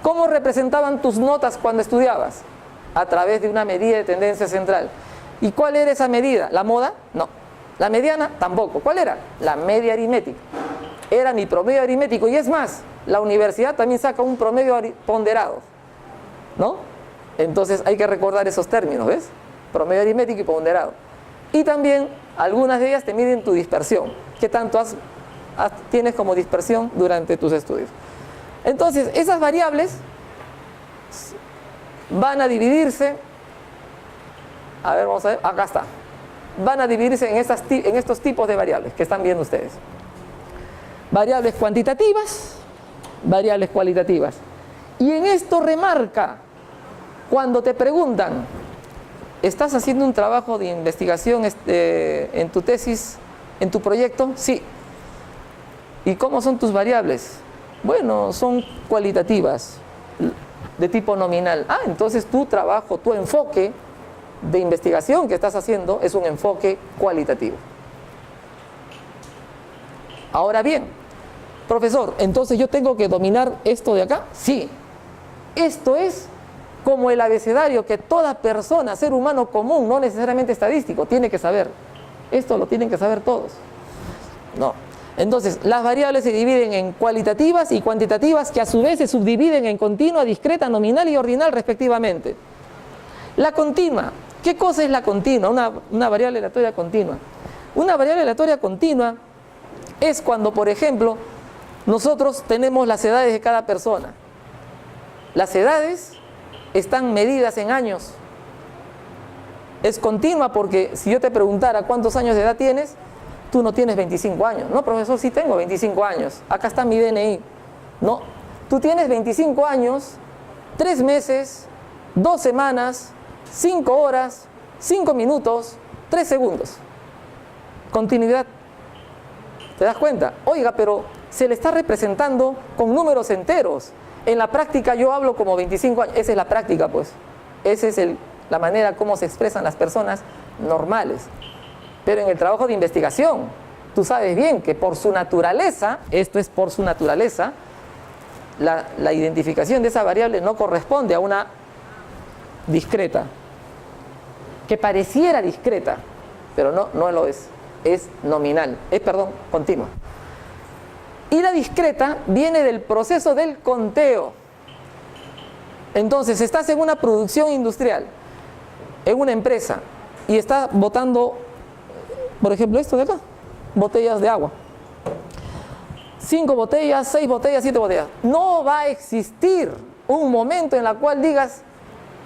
¿Cómo representaban tus notas cuando estudiabas? A través de una medida de tendencia central. ¿Y cuál era esa medida? ¿La moda? No. ¿La mediana? Tampoco. ¿Cuál era? La media aritmética. Era mi promedio aritmético. Y es más, la universidad también saca un promedio ponderado, ¿no? Entonces hay que recordar esos términos, ¿ves? Promedio aritmético y ponderado. Y también algunas de ellas te miden tu dispersión. ¿Qué tanto tienes como dispersión durante tus estudios? Entonces, esas variables van a dividirse, a ver, vamos a ver, acá está. Van a dividirse en estos tipos de variables que están viendo ustedes. Variables cuantitativas, variables cualitativas. Y en esto remarca, cuando te preguntan, ¿estás haciendo un trabajo de investigación en tu tesis, en tu proyecto? Sí. ¿Y cómo son tus variables? Bueno, son cualitativas, de tipo nominal. Entonces tu trabajo, tu enfoque de investigación que estás haciendo es un enfoque cualitativo. Ahora bien, profesor, ¿entonces yo tengo que dominar esto de acá? Sí. Esto es como el abecedario que toda persona, ser humano común, no necesariamente estadístico, tiene que saber. Esto lo tienen que saber todos. No. Entonces, las variables se dividen en cualitativas y cuantitativas, que a su vez se subdividen en continua, discreta, nominal y ordinal respectivamente. La continua. ¿Qué cosa es la continua? Una variable aleatoria continua. Una variable aleatoria continua es cuando, por ejemplo, nosotros tenemos las edades de cada persona. Las edades están medidas en años. Es continua porque si yo te preguntara cuántos años de edad tienes, tú no tienes 25 años. No, profesor, sí tengo 25 años. Acá está mi DNI. No, tú tienes 25 años, 3 meses, 2 semanas, 5 horas, 5 minutos, 3 segundos. Continuidad. ¿Te das cuenta? Oiga, pero se le está representando con números enteros. En la práctica yo hablo como 25 años. Esa es la práctica, pues. Esa es la manera como se expresan las personas normales. Pero en el trabajo de investigación, tú sabes bien que por su naturaleza, esto es por su naturaleza, la identificación de esa variable no corresponde a una discreta, que pareciera discreta, pero no lo es nominal, continua. Y la discreta viene del proceso del conteo. Entonces, estás en una producción industrial, en una empresa, y estás botando, por ejemplo, esto de acá, botellas de agua. 5 botellas, 6 botellas, 7 botellas. No va a existir un momento en el cual digas,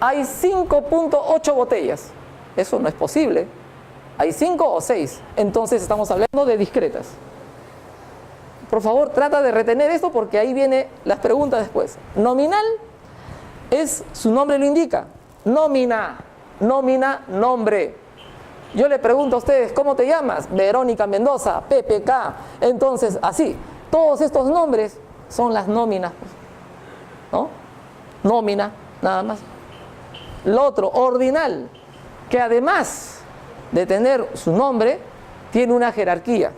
hay 5.8 botellas. Eso no es posible. Hay 5 o 6. Entonces estamos hablando de discretas. Por favor, trata de retener esto porque ahí vienen las preguntas después. Nominal es, su nombre lo indica. Nómina, nombre. Yo le pregunto a ustedes, ¿cómo te llamas? Verónica Mendoza, PPK. Entonces, así, todos estos nombres son las nóminas, ¿no? Nómina, nada más. Lo otro, ordinal, que además de tener su nombre, tiene una jerarquía,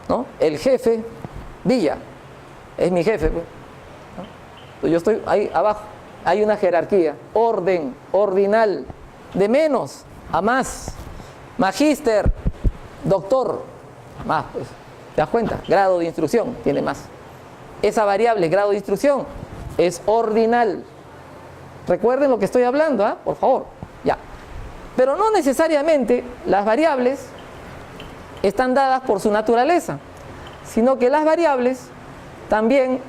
¿no? El jefe, Villa, es mi jefe, ¿no? Yo estoy ahí abajo, hay una jerarquía, orden, ordinal, de menos a más. Magíster, doctor, más, pues, ¿te das cuenta? Grado de instrucción, tiene más. Esa variable, grado de instrucción, es ordinal. Recuerden lo que estoy hablando, por favor, ya. Pero no necesariamente las variables están dadas por su naturaleza, sino que las variables también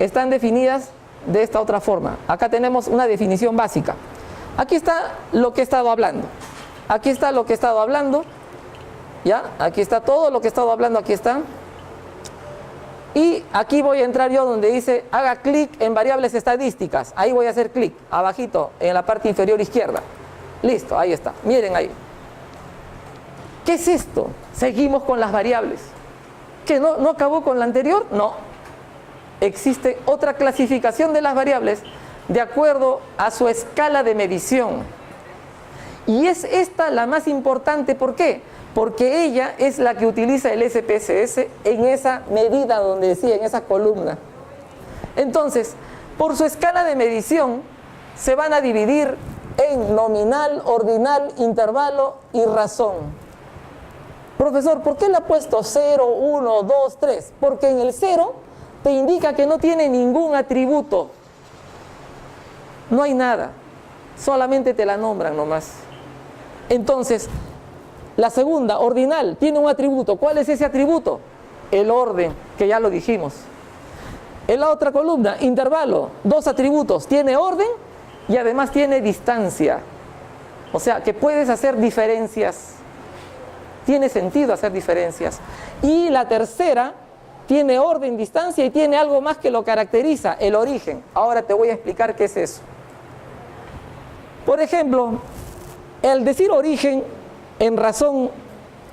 están definidas de esta otra forma. Acá tenemos una definición básica. Aquí está lo que he estado hablando. Aquí está lo que he estado hablando, ¿ya? Aquí está todo lo que he estado hablando, aquí está. Y aquí voy a entrar yo donde dice, haga clic en variables estadísticas. Ahí voy a hacer clic, abajito, en la parte inferior izquierda. Listo, ahí está, miren ahí. ¿Qué es esto? Seguimos con las variables. ¿Qué, no acabó con la anterior? No. Existe otra clasificación de las variables de acuerdo a su escala de medición. Y es esta la más importante, ¿por qué? Porque ella es la que utiliza el SPSS en esa medida donde decía, en esa columna. Entonces, Por su escala de medición se van a dividir en nominal, ordinal, intervalo y razón. Profesor, ¿por qué le ha puesto 0, 1, 2, 3? Porque en el 0 te indica que no tiene ningún atributo. No hay nada. Solamente te la nombran nomás. Entonces, la segunda, ordinal, tiene un atributo. ¿Cuál es ese atributo? El orden, que ya lo dijimos. En la otra columna, intervalo, 2 atributos. Tiene orden y además tiene distancia. O sea, que puedes hacer diferencias. Tiene sentido hacer diferencias. Y la tercera, tiene orden, distancia y tiene algo más que lo caracteriza, el origen. Ahora te voy a explicar qué es eso. Por ejemplo, el decir origen en razón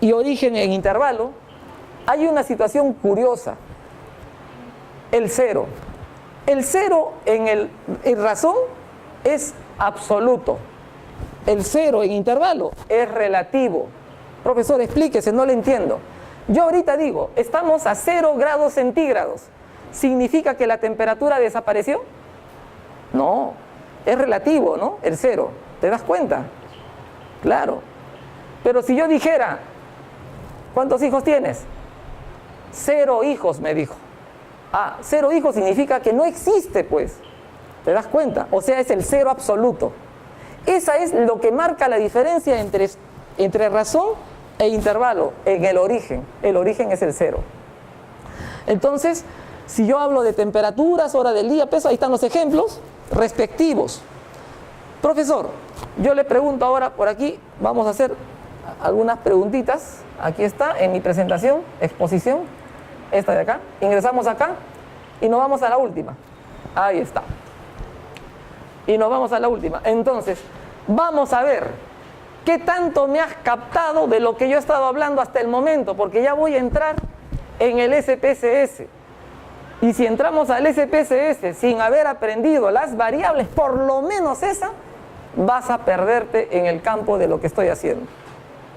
y origen en intervalo, hay una situación curiosa. El 0. El 0 en razón es absoluto. El 0 en intervalo es relativo. Profesor, explíquese, no le entiendo. Yo ahorita digo, estamos a 0 grados centígrados. ¿Significa que la temperatura desapareció? No, es relativo, ¿no? El 0. ¿Te das cuenta? Claro. Pero si yo dijera, ¿cuántos hijos tienes? 0 hijos, me dijo. Ah, 0 hijos significa que no existe, pues. ¿Te das cuenta? O sea, es el 0 absoluto. Esa es lo que marca la diferencia entre razón e intervalo en el origen. El origen es el 0. Entonces, si yo hablo de temperaturas, hora del día, peso, ahí están los ejemplos respectivos. Profesor, yo le pregunto ahora por aquí, vamos a hacer algunas preguntitas. Aquí está en mi presentación, exposición, esta de acá. Ingresamos acá y nos vamos a la última. Ahí está. Y nos vamos a la última. Entonces, vamos a ver qué tanto me has captado de lo que yo he estado hablando hasta el momento, porque ya voy a entrar en el SPSS. Y si entramos al SPSS sin haber aprendido las variables, por lo menos esa, vas a perderte en el campo de lo que estoy haciendo.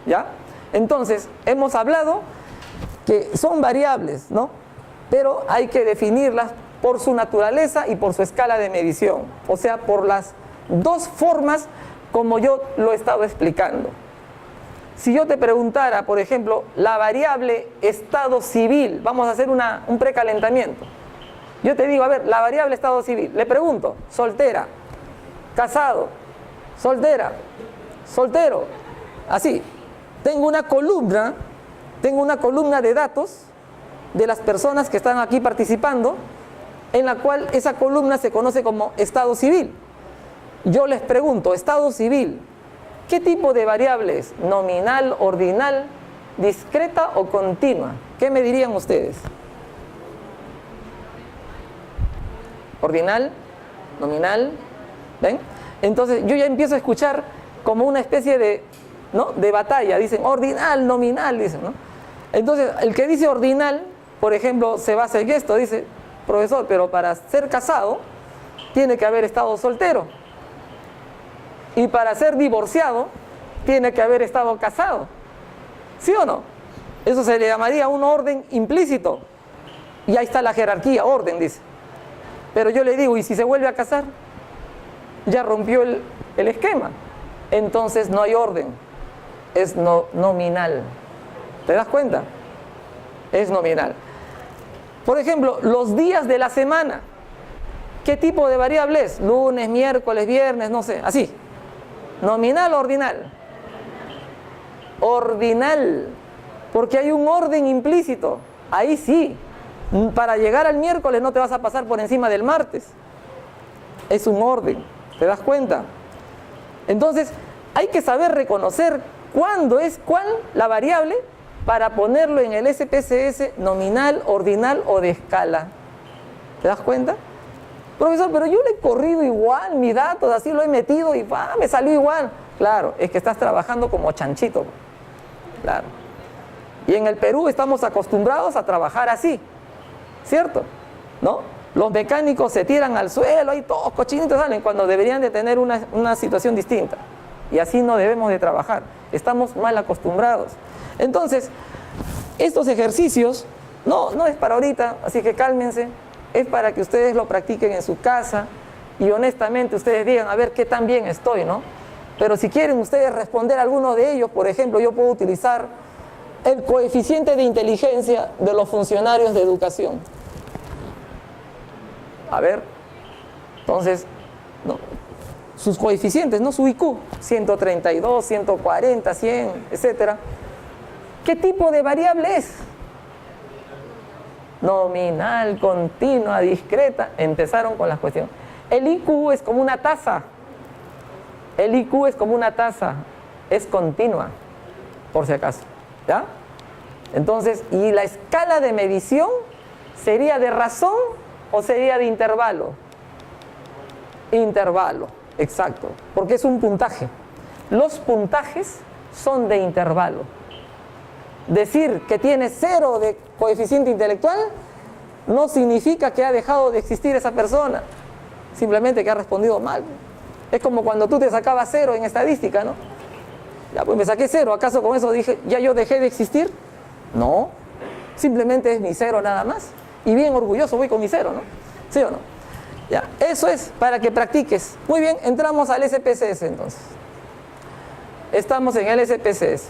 ¿Ya? Entonces, hemos hablado que son variables, ¿no? Pero hay que definirlas por su naturaleza y por su escala de medición. O sea, por las dos formas como yo lo he estado explicando. Si yo te preguntara, por ejemplo, la variable estado civil, vamos a hacer un precalentamiento. Yo te digo, a ver, la variable estado civil, le pregunto, soltera, casado, soltera, soltero, así. Tengo una columna de datos de las personas que están aquí participando, en la cual esa columna se conoce como estado civil. Yo les pregunto, estado civil, ¿qué tipo de variable es? ¿Nominal, ordinal, discreta o continua? ¿Qué me dirían ustedes? ¿Ordinal? ¿Nominal? ¿Ven? Entonces yo ya empiezo a escuchar como una especie de, ¿no?, de batalla. Dicen ordinal, nominal, dicen, ¿no? Entonces el que dice ordinal, por ejemplo, se basa en esto, dice, profesor, pero para ser casado tiene que haber estado soltero. Y para ser divorciado, tiene que haber estado casado. ¿Sí o no? Eso se le llamaría un orden implícito. Y ahí está la jerarquía, orden, dice. Pero yo le digo, ¿y si se vuelve a casar? Ya rompió el esquema. Entonces no hay orden. Es nominal. ¿Te das cuenta? Es nominal. Por ejemplo, los días de la semana. ¿Qué tipo de variable es? Lunes, miércoles, viernes, no sé, así. ¿Nominal o ordinal? Ordinal, porque hay un orden implícito. Ahí sí, para llegar al miércoles no te vas a pasar por encima del martes. Es un orden, ¿te das cuenta? Entonces, hay que saber reconocer cuándo es cuál la variable para ponerlo en el SPSS nominal, ordinal o de escala. ¿Te das cuenta? Profesor, pero yo le he corrido igual mis datos, así lo he metido y me salió igual. Claro, es que estás trabajando como chanchito. Claro. Y en el Perú estamos acostumbrados a trabajar así, ¿cierto? ¿No? Los mecánicos se tiran al suelo, ahí todos cochinitos salen, cuando deberían de tener una situación distinta. Y así no debemos de trabajar. Estamos mal acostumbrados. Entonces, estos ejercicios no es para ahorita, así que cálmense. es para que ustedes lo practiquen en su casa y honestamente ustedes digan, a ver qué tan bien estoy, ¿no? Pero si quieren ustedes responder a alguno de ellos, por ejemplo, yo puedo utilizar el coeficiente de inteligencia de los funcionarios de educación. A ver, entonces, ¿no? Sus coeficientes, ¿no? Su IQ, 132, 140, 100, etc. ¿Qué tipo de variable es? Nominal, continua, discreta. Empezaron con las cuestiones. El IQ es como una taza. El IQ es como una taza. Es continua, por si acaso. ¿Ya? Entonces, ¿y la escala de medición sería de razón o sería de intervalo? Intervalo, exacto, porque es un puntaje. Los puntajes son de intervalo. Decir que tiene 0 de coeficiente intelectual no significa que ha dejado de existir esa persona, simplemente que ha respondido mal. Es como cuando tú te sacabas 0 en estadística, ¿no? Ya, pues me saqué 0, ¿acaso con eso dije, ya yo dejé de existir? No, simplemente es mi 0 nada más. Y bien orgulloso voy con mi 0, ¿no? ¿Sí o no? Ya, eso es para que practiques. Muy bien, entramos al SPSS entonces. Estamos en el SPSS.